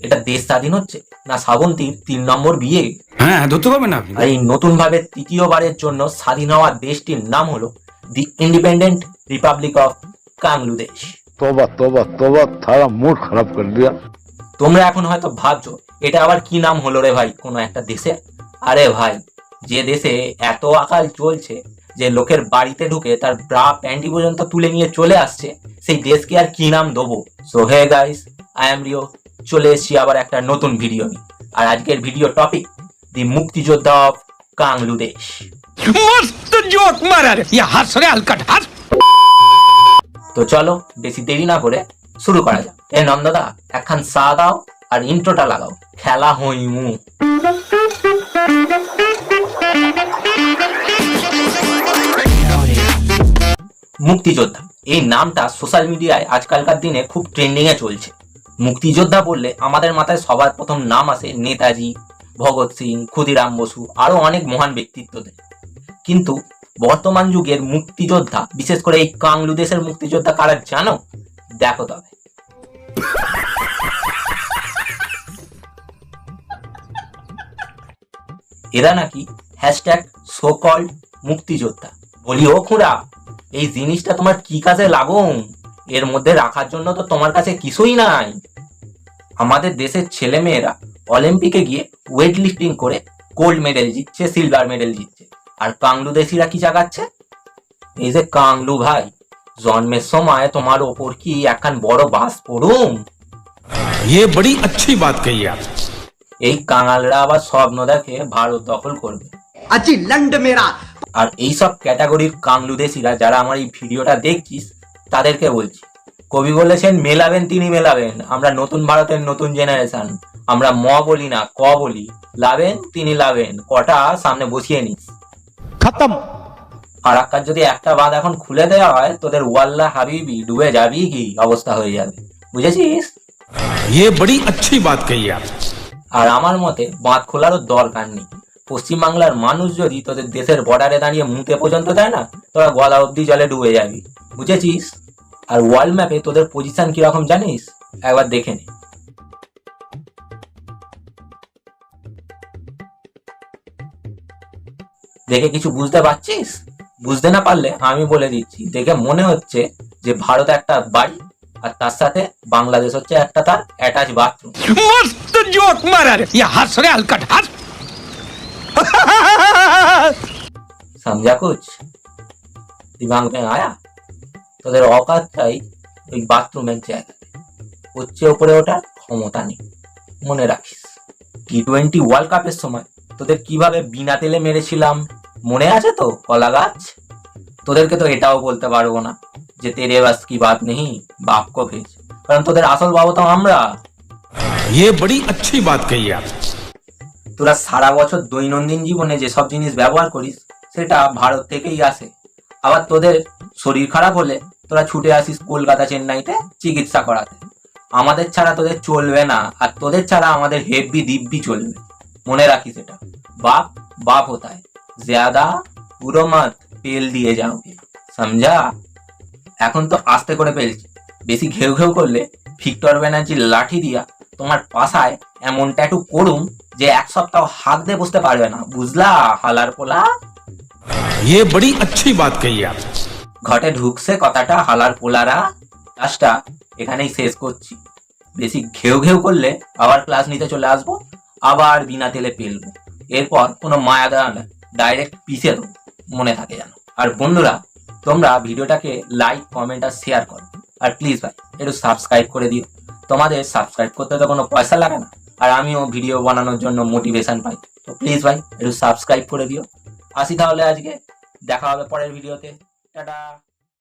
এটা দেশ স্বাধীন হচ্ছে না শ্রাবন্তীর 3 নম্বর বিয়ে? হ্যাঁ ধরতে পারবেন না আপনি। আর এই নতুন ভাবে তৃতীয়বারের জন্য স্বাধীন হওয়া দেশটির নাম হলো the Independent Republic of Bangladesh. तोबा तोबा तोबा थारा मूड खराब कर दिया। তোমরা এখন হয়তো ভাবছো এটা আবার কি নাম হলো রে ভাই কোনো একটা দেশে। আরে ভাই, যে দেশে এত আকাল চলছে যে লোকের বাড়িতে ঢুকে তার ব্রা প্যান্টি পর্যন্ত তুলে নিয়ে চলে আসছে, সেই দেশকে আর কি নাম দেবো? So hey guys, I am Rio, চলে এসেছি আবার একটা নতুন ভিডিও নিয়ে। আর আজকের ভিডিও টপিক দি মুক্তিযোদ্ধা অফ বাংলাদেশ। मस्त जोक मारा रे, ये हंस रे हलकट हंस। তো চলো বেশি দেরি না করে শুরু করা যাক। এ নন্দদা, একখান চা দাও আর ইন্ট্রোটা লাগাও, খেলা হইমু। মুক্তিযোদ্ধা এই নামটা সোশ্যাল মিডিয়ায় আজকালকার দিনে খুব ট্রেন্ডিং এ চলছে। মুক্তিযোদ্ধা বললে আমাদের মাথায় সবার প্রথম নাম আসে নেতাজি, ভগৎ সিং, ক্ষুদিরাম বসু, আরো অনেক মহান ব্যক্তিত্বদের। কিন্তু বর্তমান যুগের মুক্তিযোদ্ধা, বিশেষ করে এই বাংলাদেশের মুক্তিযোদ্ধা কারা জানো? দেখো তবে। এরা নাকি হ্যাশট্যাগ সো কল্ড মুক্তিযোদ্ধা। বলি ও খুড়া, এই জিনিসটা তোমার কি কাজে লাগুম? এর মধ্যে রাখার জন্য তো তোমার কাছে কিছুই নাই। আমাদের দেশের ছেলে মেয়েরা অলিম্পিকে গিয়ে ওয়েট লিফটিং করে গোল্ড মেডেল জিতছে, সিলভার মেডেল জিতছে, আর বাংলাদেশিরা কি জাগাচ্ছে? এই যে কাংলু ভাই, জন্মের সময় তোমার ওপর কি একখান বড় বাস পড়ুম? ये बड़ी अच्छी बात कही आप। এই কাঙালরা আবার স্বপ্ন দেখে ভারত দখল করবে। अच्छी लंड मेरा। আর এইসব ক্যাটাগরির বাংলাদেশিরা যারা আমার এই ভিডিওটা দেখছিস, তাদেরকে বলছি, কবি বলেছেন মেলাবেন তিনি মেলাবেন। আমরা নতুন ভারতের নতুন জেনারেশন, আমরা ম বলি না ক বলি। লাবেন তিনি লাবেন, কটা সামনে বসিয়ে নিস। खत्म। ফারাক্কার যদি একটা বাঁধ এখন খুলে দেওয়া হয়, তোদের ওয়াল্লা হাবিবি ডুবে যাবি কি অবস্থা হয়ে যাবে, বুঝেছিস? ये बड़ी अच्छी बात कही आप। আর আমার মতে বাঁধ খোলারও দরকার নেই। পশ্চিমবাংলার মানুষ যদি তোদের দেশের বর্ডারে দাঁড়িয়ে মুতে পর্যন্ত দেয় না, তোরা গলা অব্দি জলে ডুবে যাবি, বুঝেছিস? আর ওয়ার্ল্ড ম্যাপে তোদের পজিশন কিরকম জানিস? একবার দেখে নে। দেখে কিছু বুঝতে পারছিস? বুঝতে না পারলে আমি বলে দিচ্ছি। দেখে মনে হচ্ছে যে ভারত একটা বাড়ি, আর তার সাথে বাংলাদেশ হচ্ছে একটা তার অ্যাটাচ বাথরুম। मस्त जोक मारा रे, ये हंस रे हलकट हंस। समझा कुछ? दिमाग में आया? তোদের অকাতটাই ওই বাথরুমের জায়গাতে, হচ্ছে ওপরে ওঠার ক্ষমতা নেই, মনে রাখিস। T20 ওয়ার্ল্ড কাপের সময় তোদের কিভাবে বিনা তেলে মেরেছিলাম মনে আছে তো? কলা গাছ। তোদেরকে তো এটাও বলতে পারবো না যে তেরে বাস কি বাত নেই বাপ কো ভেজ, কারণ তোদের আসল বাবা তো আমরা। ये बड़ी अच्छी बात कही आप। তোরা সারা বছর দৈনন্দিন জীবনে যেসব জিনিস ব্যবহার করিস সেটা ভারত থেকেই আসে। আবার তোদের শরীর খারাপ হলে তোরা ছুটে আসিস কলকাতা চেন্নাইতে চিকিৎসা করাতে। আমাদের ছাড়া তোদের চলবে না, আর তোদের ছাড়া আমাদের হেব্বি দিব্যি চলবে, মনে রাখিস এটা। বাপ বাপ হতা है, ज्यादा পুরো মত পেল দিয়ে যাওগে, সমঝা? এখন তো আস্তে করে পেলছি, বেশি ঘেউ ঘেউ করলে ভিক্টর ব্যানার্জির লাঠি দিয়া তোমার পাশায় এমন ট্যাটু করুম যে 1 সপ্তাহ হাত দিয়ে বসতে পারবে না, বুঝলা হালার পোলা? ये बड़ी अच्छी बात कही आप। ঘটে ঢুকছে কথাটা হালার পোলারা। ক্লাসটা এখানেই শেষ করছি। বেশি ঘেউ ঘেউ করলে আবার ক্লাস নিতে চলে আসবো, আবার বিনা তেলে পেলবো। এরপর কোনো মায়া দেওয়া না, ডাইরেক্ট পিষে দেবো, মনে থাকে যেন। আর বন্ধুরা, তোমরা ভিডিওটাকে লাইক, কমেন্ট আর শেয়ার করো। আর প্লিজ ভাই একটু সাবস্ক্রাইব করে দিও। তোমাদের সাবস্ক্রাইব করতে তো কোনো পয়সা লাগে না, আর আমিও ভিডিও বানানোর জন্য মোটিভেশন পাই। তো প্লিজ ভাই একটু সাবস্ক্রাইব করে দিও। আসি তাহলে আজকে, দেখা হবে পরের ভিডিওতে। টাটা।